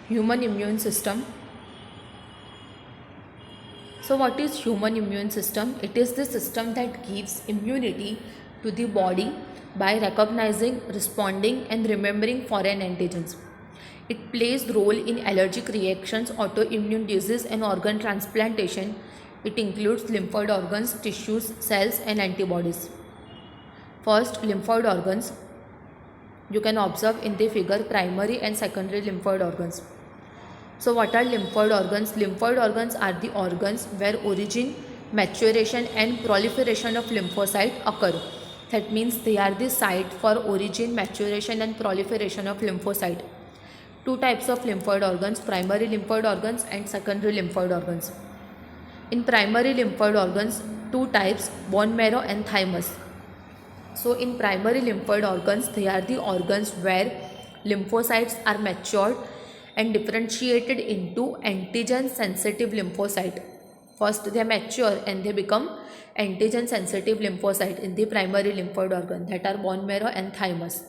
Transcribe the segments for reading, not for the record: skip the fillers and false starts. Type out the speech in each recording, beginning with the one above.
Human immune system. So what is human immune system? It is the system that gives immunity to the body by recognizing, responding and remembering foreign antigens. It plays role in allergic reactions, autoimmune disease and organ transplantation. It includes lymphoid organs, tissues, cells and antibodies. First, lymphoid organs. You can observe in the figure primary and secondary lymphoid organs. So what are lymphoid organs? Lymphoid organs are the organs where origin, maturation and proliferation of lymphocyte occur. That means they are the site for origin, maturation and proliferation of lymphocyte. Two types of lymphoid organs, primary lymphoid organs and secondary lymphoid organs. In primary lymphoid organs, two types, bone marrow and thymus. So in primary lymphoid organs, they are the organs where lymphocytes are matured and differentiated into antigen sensitive lymphocyte. First they mature and they become antigen sensitive lymphocyte in the primary lymphoid organ, that are bone marrow and thymus.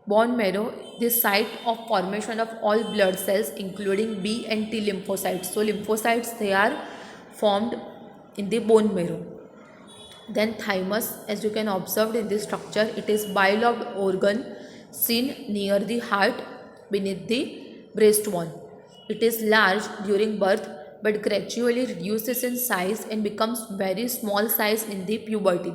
Bone marrow, the site of formation of all blood cells including B and T lymphocytes. So lymphocytes, they are formed in the bone marrow. Then thymus, as you can observe in this structure, it is bilobed organ seen near the heart beneath the breastbone. It is large during birth but gradually reduces in size and becomes very small size in the puberty.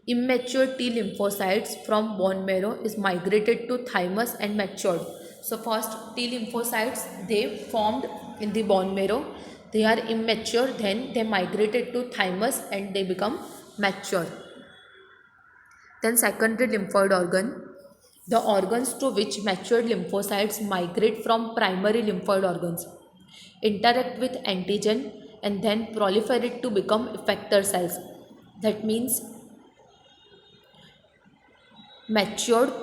Immature T lymphocytes from bone marrow is migrated to thymus and matured. So first T lymphocytes, they formed in the bone marrow. They are immature, then they migrated to thymus and they become mature. Then secondary lymphoid organ. The organs to which matured lymphocytes migrate from primary lymphoid organs, interact with antigen and then proliferate to become effector cells. That means matured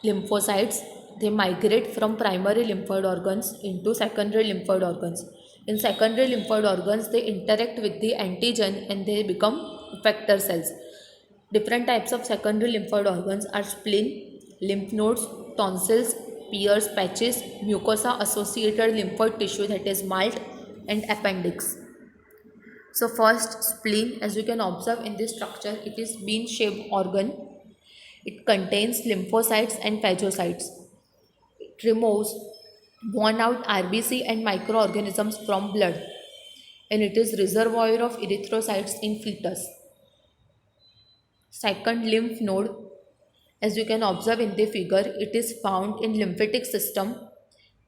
lymphocytes, they migrate from primary lymphoid organs into secondary lymphoid organs. In secondary lymphoid organs, they interact with the antigen and they become effector cells. Different types of secondary lymphoid organs are spleen, lymph nodes, tonsils, Peyer's patches, mucosa associated lymphoid tissue, that is MALT, and appendix. So first, spleen, as you can observe in this structure, it is bean shaped organ. It contains lymphocytes and phagocytes. It removes worn out RBC and microorganisms from blood, and it is reservoir of erythrocytes in fetus. Second, lymph node, as you can observe in the figure, it is found in lymphatic system.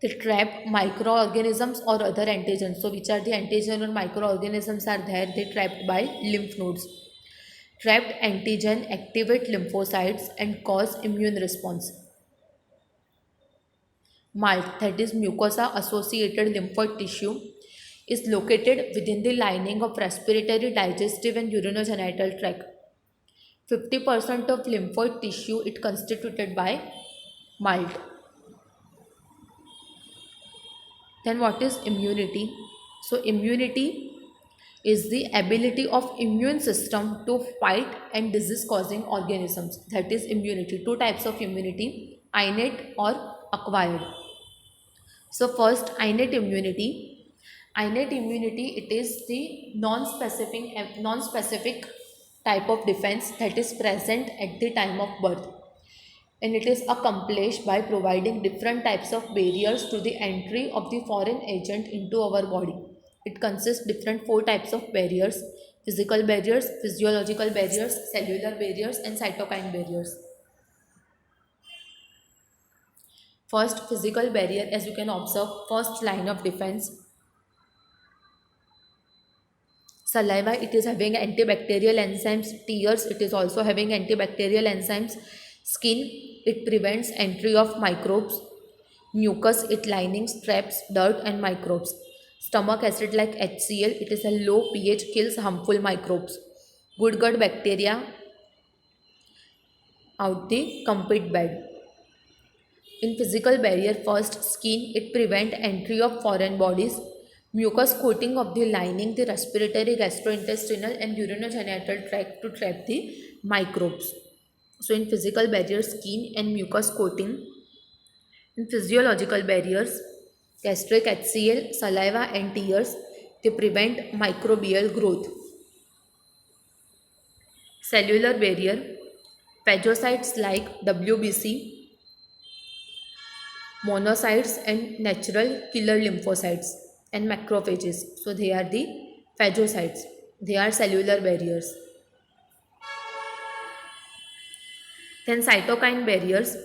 They trap microorganisms or other antigens. So which are the antigen or microorganisms are there? They trapped by lymph nodes. Trapped antigen activate lymphocytes and cause immune response. MALT, that is mucosa associated lymphoid tissue, is located within the lining of respiratory, digestive and urinogenital tract. 50% of lymphoid tissue it constituted by MALT. Then what is immunity? So immunity is the ability of immune system to fight and disease causing organisms. That is immunity. Two types of immunity, innate or acquired. So first, innate immunity. Innate immunity, it is the non-specific type of defense that is present at the time of birth, and it is accomplished by providing different types of barriers to the entry of the foreign agent into our body. It consists different four types of barriers: physical barriers, physiological barriers, cellular barriers and cytokine barriers. First, physical barrier, as you can observe, first line of defense. Saliva, it is having antibacterial enzymes. Tears, it is also having antibacterial enzymes. Skin, it prevents entry of microbes. Mucus, it linings traps dirt and microbes. Stomach acid like HCl, it is a low pH, kills harmful microbes. Good gut bacteria out the compete bed. In physical barrier, first skin, it prevent entry of foreign bodies. Mucus coating of the lining, the respiratory, gastrointestinal and urinogenital tract to trap the microbes. So in physical barrier, skin and mucus coating. In physiological barriers, gastric HCl, saliva and tears, they prevent microbial growth. Cellular barrier, phagocytes like WBC, monocytes and natural killer lymphocytes and macrophages. So they are the phagocytes. They are cellular barriers. Then cytokine barriers,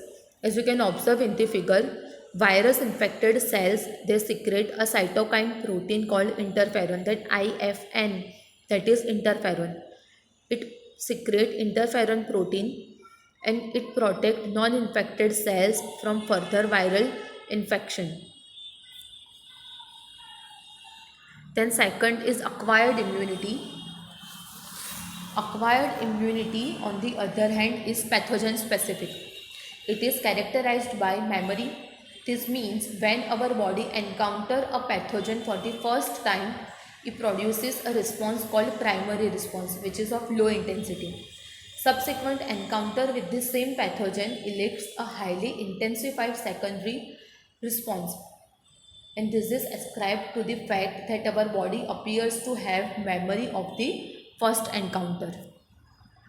as you can observe in the figure, virus infected cells, they secrete a cytokine protein called interferon, that IFN, that is interferon. It secrete interferon protein and it protect non-infected cells from further viral infection. Then second is acquired immunity. Acquired immunity, on the other hand, is pathogen specific. It is characterized by memory. This means when our body encounters a pathogen for the first time, it produces a response called primary response, which is of low intensity. Subsequent encounter with the same pathogen elicits a highly intensified secondary response. And this is ascribed to the fact that our body appears to have memory of the first encounter,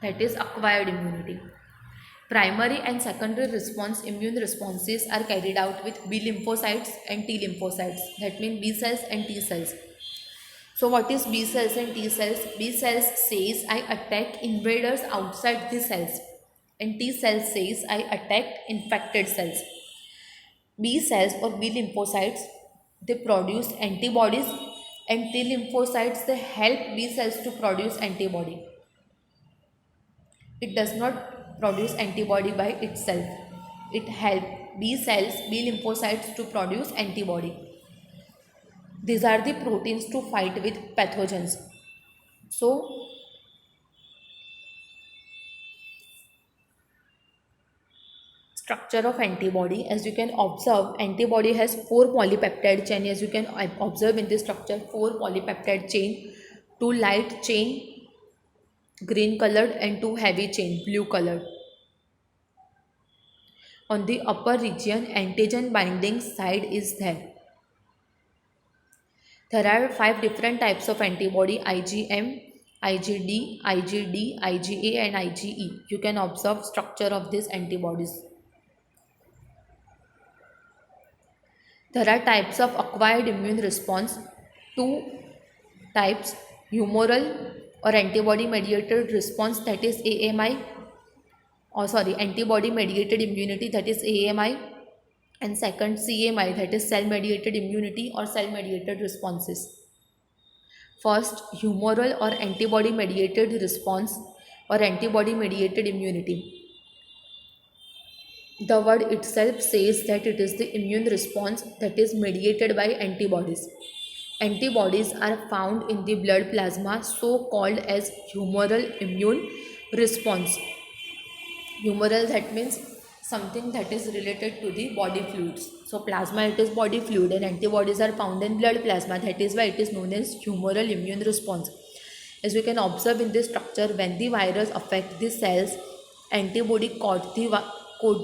that is acquired immunity. Primary and secondary response immune responses are carried out with B lymphocytes and T lymphocytes, that means B cells and T cells. So what is B cells and T cells? B cells says I attack invaders outside the cells, and T cells says I attack infected cells. B cells or B lymphocytes, they produce antibodies, and T lymphocytes, they help B cells to produce antibody. It does not produce antibody by itself. It helps B cells, B lymphocytes to produce antibody. These are the proteins to fight with pathogens. So structure of antibody, as you can observe, antibody has 4 polypeptide chain. As you can observe in this structure, 4 polypeptide chain, 2 light chain green colored and 2 heavy chain blue colored. On the upper region, antigen binding side is there. There are 5 different types of antibody: IgM, IgD, IgD, IgA and IgE. You can observe structure of these antibodies. There are types of acquired immune response. 2 types: humoral or antibody mediated response, that is AMI, antibody mediated immunity, that is AMI, and second CMI, that is cell mediated immunity or cell mediated responses. First, humoral or antibody mediated response or antibody mediated immunity. The word itself says that it is the immune response that is mediated by antibodies. Antibodies are found in the blood plasma, so called as humoral immune response. Humoral, that means something that is related to the body fluids. So plasma, it is body fluid, and antibodies are found in blood plasma. That is why it is known as humoral immune response. As we can observe in this structure, when the virus affects the cells, antibody coat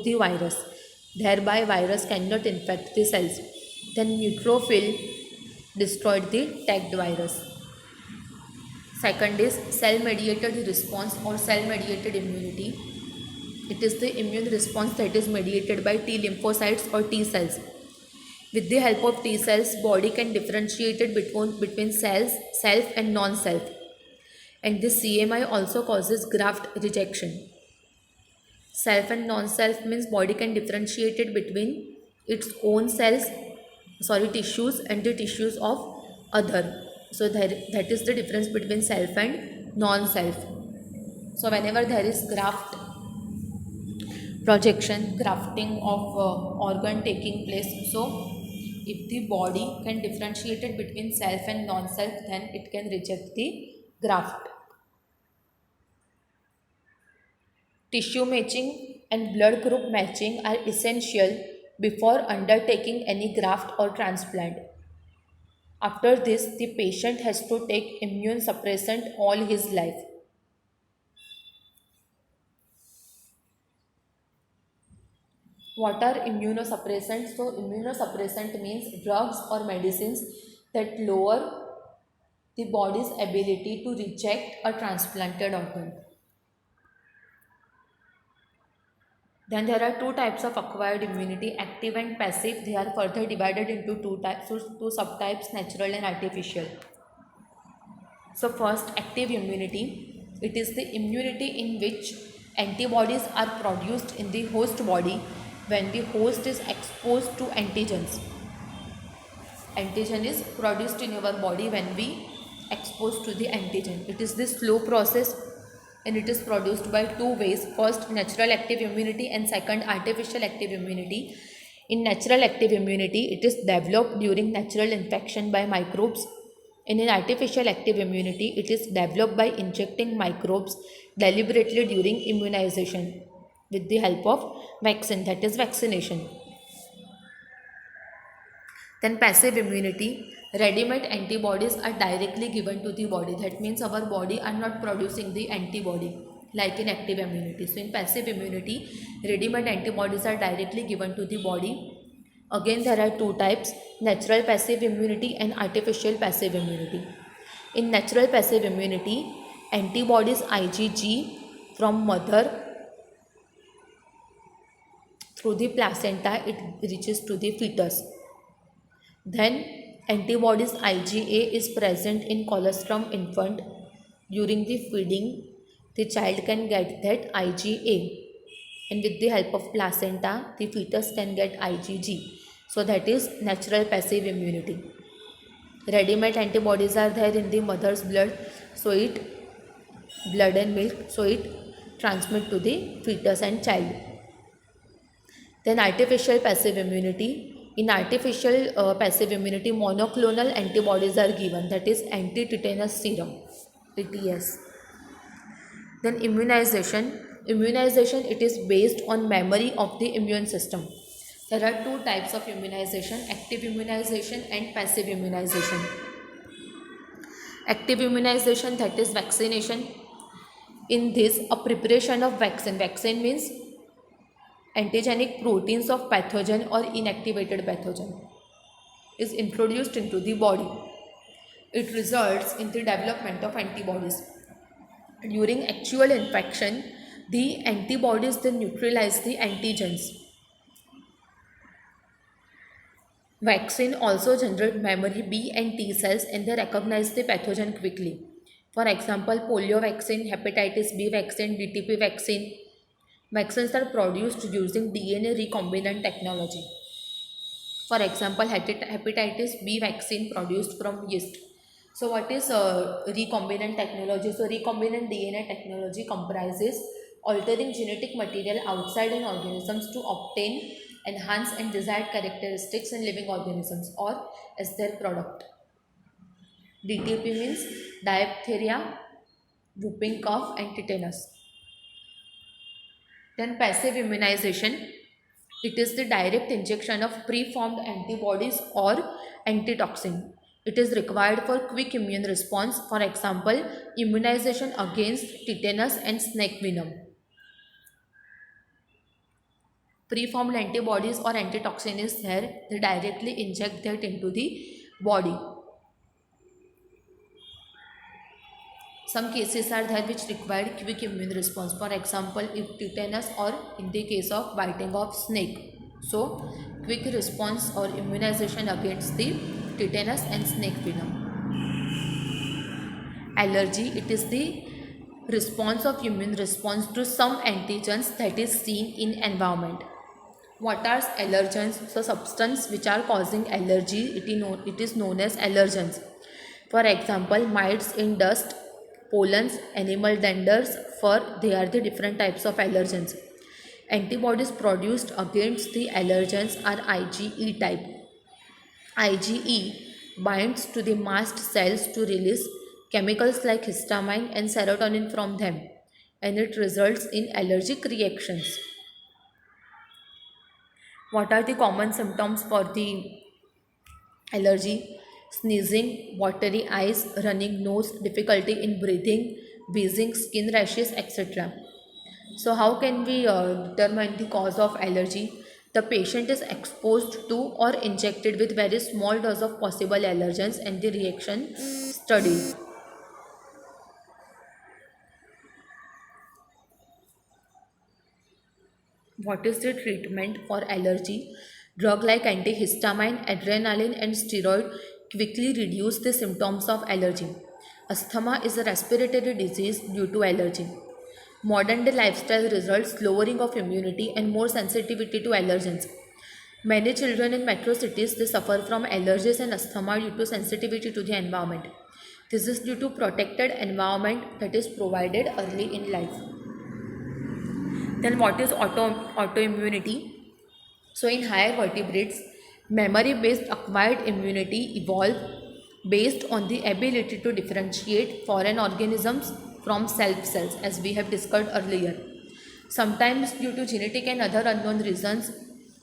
the virus. Thereby virus cannot infect the cells. Then neutrophil destroyed the tagged virus. Second is cell mediated response or cell mediated immunity. It is the immune response that is mediated by T lymphocytes or T cells. With the help of T cells, body can differentiate it between cells, self and non-self. And this CMI also causes graft rejection. Self and non-self means body can differentiate it between its own cells, tissues, and the tissues of other. So that is the difference between self and non-self. So whenever there is graft projection, grafting of organ taking place, so if the body can differentiate it between self and non-self, then it can reject the graft. Tissue matching and blood group matching are essential before undertaking any graft or transplant. After this, the patient has to take immune suppressant all his life. What are immunosuppressants? So immunosuppressant means drugs or medicines that lower the body's ability to reject a transplanted organ. Then there are two types of acquired immunity, active and passive. They are further divided into two types, two subtypes, natural and artificial. So first, active immunity. It is the immunity in which antibodies are produced in the host body when the host is exposed to antigens. Antigen is produced in our body when we expose to the antigen. It is this slow process and it is produced by two ways. First, natural active immunity, and second, artificial active immunity. In natural active immunity, it is developed during natural infection by microbes. And in artificial active immunity, it is developed by injecting microbes deliberately during immunization with the help of vaccine, that is vaccination. Then passive immunity, ready-made antibodies are directly given to the body. That means our body are not producing the antibody like in active immunity. So in passive immunity, ready-made antibodies are directly given to the body. Again, there are two types, natural passive immunity and artificial passive immunity. In natural passive immunity, antibodies IgG from mother through the placenta, it reaches to the fetus. Then antibodies IgA is present in colostrum infant. During the feeding, the child can get that IgA, and with the help of placenta, the fetus can get IgG. So that is natural passive immunity. Ready-made antibodies are there in the mother's blood, so it blood and milk, so it transmit to the fetus and child. Then artificial passive immunity. In artificial passive immunity, monoclonal antibodies are given, that is anti-tetanus serum, ATS. Then immunization. Immunization, it is based on memory of the immune system. There are two types of immunization, active immunization and passive immunization. Active immunization, that is vaccination. In this, a preparation of vaccine. Vaccine means antigenic proteins of pathogen or inactivated pathogen is introduced into the body. It results in the development of antibodies. During actual infection, the antibodies then neutralize the antigens. Vaccine also generate memory B and T cells, and they recognize the pathogen quickly. For example, polio vaccine, hepatitis B vaccine, DTP vaccine. Vaccines are produced using DNA recombinant technology. For example, hepatitis B vaccine produced from yeast. So what is recombinant technology? So recombinant DNA technology comprises altering genetic material outside in organisms to obtain, enhance and desired characteristics in living organisms or as their product. DTP means diphtheria, whooping cough and tetanus. Then passive immunization, it is the direct injection of preformed antibodies or antitoxin. It is required for quick immune response, for example, immunization against tetanus and snake venom. Preformed antibodies or antitoxin is there, they directly inject that into the body. Some cases are there which require quick immune response. For example, if tetanus or in the case of biting of snake. So, quick response or immunization against the tetanus and snake venom. Allergy, it is the response of immune response to some antigens that is seen in environment. What are allergens? So, substance which are causing allergy, it is known as allergens. For example, mites in dust, pollens, animal danders, fur, they are the different types of allergens. Antibodies produced against the allergens are IgE type. IgE binds to the mast cells to release chemicals like histamine and serotonin from them, and it results in allergic reactions. What are the common symptoms for the allergy? Sneezing, watery eyes, running nose, difficulty in breathing, wheezing, skin rashes, etc. So how can we determine the cause of allergy? The patient is exposed to or injected with very small dose of possible allergens and the reaction studied. What is the treatment for allergy? Drug like antihistamine, adrenaline, and steroid quickly reduce the symptoms of allergy. Asthma is a respiratory disease due to allergy. Modern day lifestyle results lowering of immunity and more sensitivity to allergens. Many children in metro cities they suffer from allergies and asthma due to sensitivity to the environment. This is due to protected environment that is provided early in life. Then what is autoimmunity? So in higher vertebrates, memory-based acquired immunity evolved based on the ability to differentiate foreign organisms from self cells, as we have discussed earlier. Sometimes due to genetic and other unknown reasons,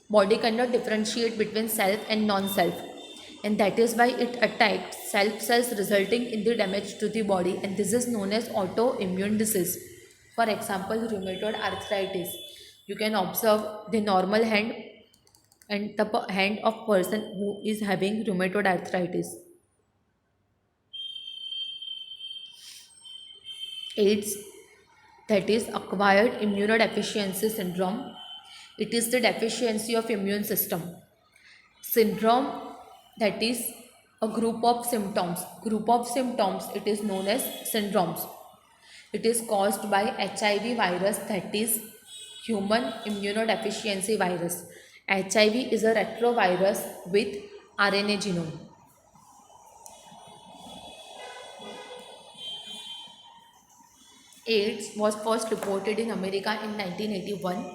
body cannot differentiate between self and non-self, and that is why it attacks self cells, resulting in the damage to the body, and this is known as autoimmune disease. For example, rheumatoid arthritis. You can observe the normal hand and the hand of person who is having rheumatoid arthritis. AIDS, that is acquired immunodeficiency syndrome. It is the deficiency of immune system. Syndrome, that is a group of symptoms. Group of symptoms, it is known as syndromes. It is caused by HIV virus, that is human immunodeficiency virus. HIV is a retrovirus with RNA genome. AIDS was first reported in America in 1981.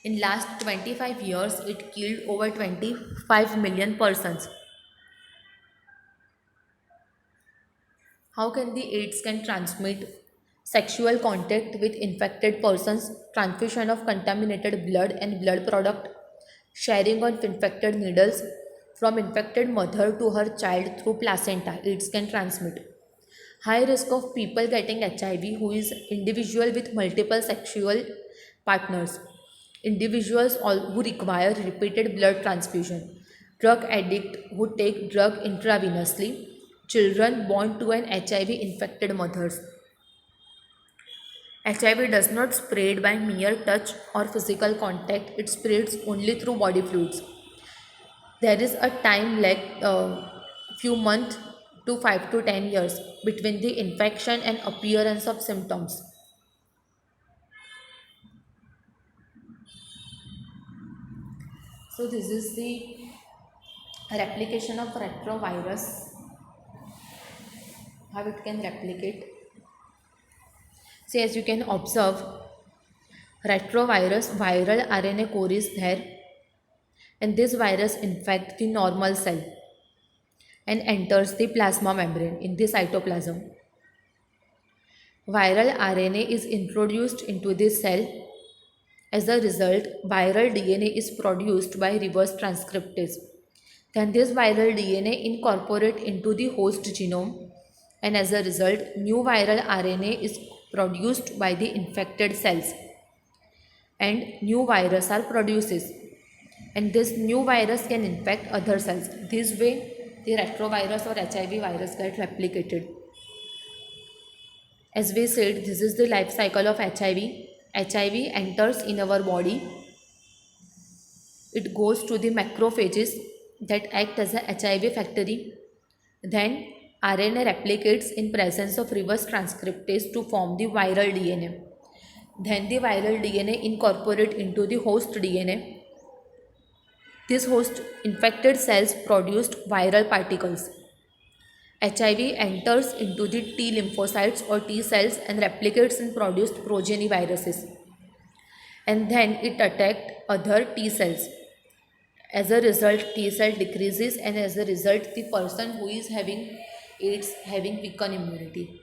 In last 25 years, it killed over 25 million persons. How can the AIDS can transmit? Sexual contact with infected persons, transfusion of contaminated blood and blood product, sharing of infected needles from infected mother to her child through placenta. AIDS can transmit. High risk of people getting HIV who is individual with multiple sexual partners, individuals who require repeated blood transfusion, drug addict who take drug intravenously, children born to an HIV infected mothers. HIV does not spread by mere touch or physical contact, it spreads only through body fluids. There is a time lag, few months to 5 to 10 years between the infection and appearance of symptoms. So this is the replication of retrovirus, how it can replicate. So as you can observe, retrovirus viral RNA core is there, and this virus infects the normal cell and enters the plasma membrane in the cytoplasm. Viral RNA is introduced into the cell. As a result, viral DNA is produced by reverse transcriptase. Then this viral DNA incorporates into the host genome, and as a result, new viral RNA is produced by the infected cells, and new virus are produced, and this new virus can infect other cells. This way, the retrovirus or HIV virus get replicated. As we said, this is the life cycle of HIV. HIV enters in our body. It goes to the macrophages that act as a HIV factory. Then RNA replicates in presence of reverse transcriptase to form the viral DNA. Then the viral DNA incorporates into the host DNA. This host infected cells produced viral particles. HIV enters into the T lymphocytes or T cells and replicates and produces progeny viruses. And then it attacks other T cells. As a result, T cell decreases, and as a result, the person who is having AIDS having weakened immunity.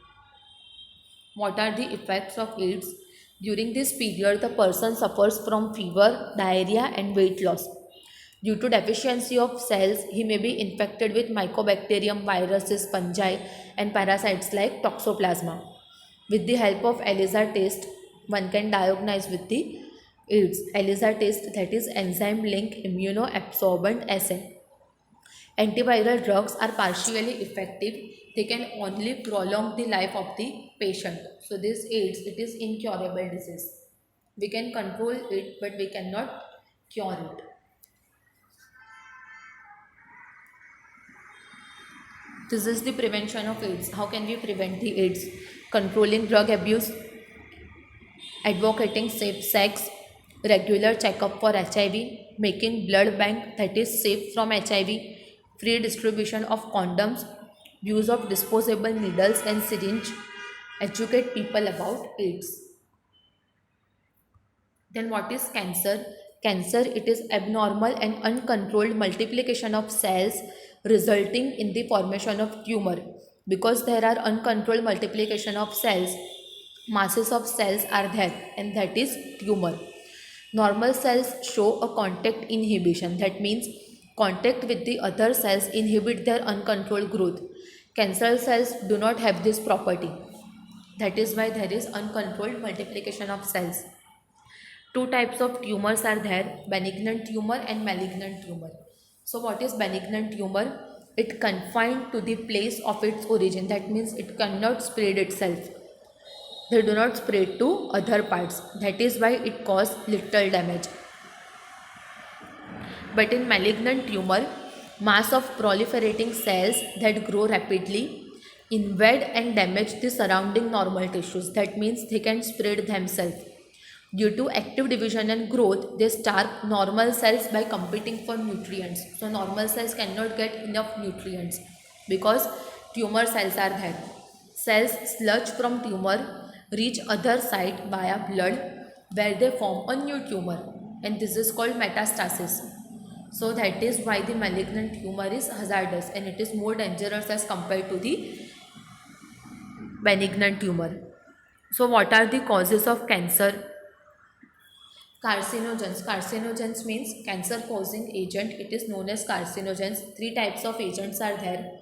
What are the effects of AIDS? During this period, the person suffers from fever, diarrhea, and weight loss. Due to deficiency of cells, he may be infected with mycobacterium, viruses, fungi, and parasites like toxoplasma. With the help of ELISA test, one can diagnose with the AIDS, ELISA test, that is enzyme link immunoabsorbent assay. Antiviral drugs are partially effective. They can only prolong the life of the patient. So this AIDS, it is incurable disease. We can control it, but we cannot cure it. This is the prevention of AIDS. How can we prevent the AIDS? Controlling drug abuse, advocating safe sex, regular checkup for HIV, making blood bank that is safe from HIV, free distribution of condoms, use of disposable needles and syringe, educate people about AIDS. Then what is cancer? Cancer, it is abnormal and uncontrolled multiplication of cells resulting in the formation of tumor. Because there are uncontrolled multiplication of cells, masses of cells are there, and that is tumor. Normal cells show a contact inhibition. That means contact with the other cells inhibit their uncontrolled growth. Cancer cells do not have this property. That is why there is uncontrolled multiplication of cells. Two types of tumors are there, benignant tumor and malignant tumor. So what is benignant tumor? It confined to the place of its origin. That means it cannot spread itself. They do not spread to other parts. That is why it causes little damage. But in malignant tumor, mass of proliferating cells that grow rapidly invade and damage the surrounding normal tissues. That means they can spread themselves. Due to active division and growth, they starve normal cells by competing for nutrients. So normal cells cannot get enough nutrients because tumor cells are there. Cells sludge from tumor reach other site via blood where they form a new tumor, and this is called metastasis. So that is why the malignant tumor is hazardous and it is more dangerous as compared to the benignant tumor. So what are the causes of cancer? Carcinogens. Carcinogens means cancer causing agent. It is known as carcinogens. Three types of agents are there: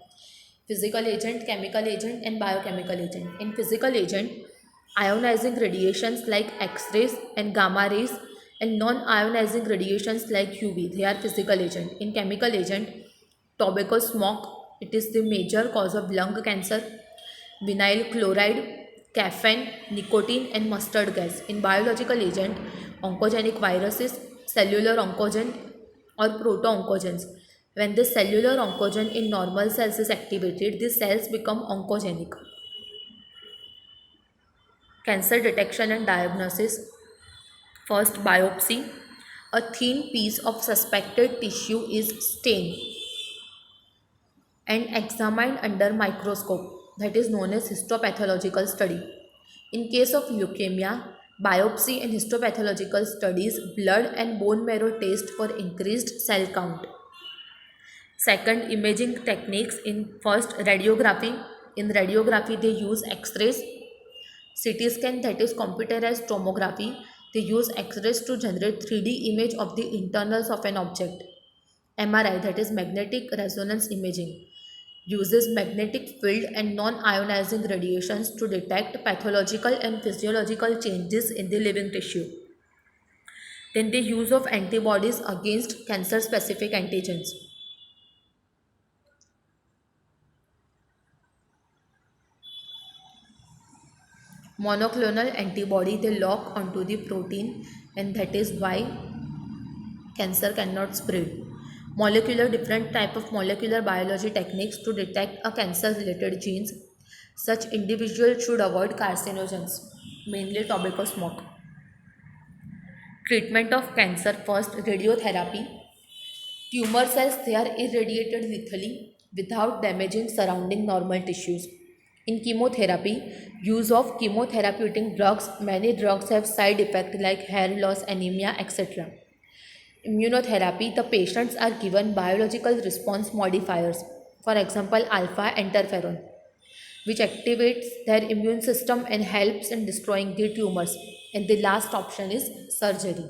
physical agent, chemical agent and biochemical agent. In physical agent, ionizing radiations like X-rays and gamma rays and non-ionizing radiations like UV, they are physical agent. In chemical agent, tobacco smoke, it is the major cause of lung cancer. Vinyl chloride, caffeine, nicotine and mustard gas. In biological agent, oncogenic viruses, cellular oncogen or proto-oncogens. When the cellular oncogen in normal cells is activated, the cells become oncogenic. Cancer detection and diagnosis. First, biopsy. A thin piece of suspected tissue is stained and examined under microscope. That is known as histopathological study. In case of leukemia, biopsy and histopathological studies, blood and bone marrow test for increased cell count. Second, imaging techniques. In first, radiography. In radiography, they use X-rays. CT scan, that is computerized tomography. They use X-rays to generate 3D image of the internals of an object. MRI, that is magnetic resonance imaging, uses magnetic field and non-ionizing radiations to detect pathological and physiological changes in the living tissue. Then the use of antibodies against cancer-specific antigens. Monoclonal antibody, they lock onto the protein, and that is why cancer cannot spread. Different type of molecular biology techniques to detect a cancer-related genes. Such individuals should avoid carcinogens, mainly tobacco smoke. Treatment of cancer. First, radiotherapy. Tumor cells, they are irradiated lethally without damaging surrounding normal tissues. In chemotherapy, use of chemotherapeutic drugs. Many drugs have side effects like hair loss, anemia, etc. Immunotherapy, the patients are given biological response modifiers, for example alpha interferon, which activates their immune system and helps in destroying the tumors. And the last option is surgery.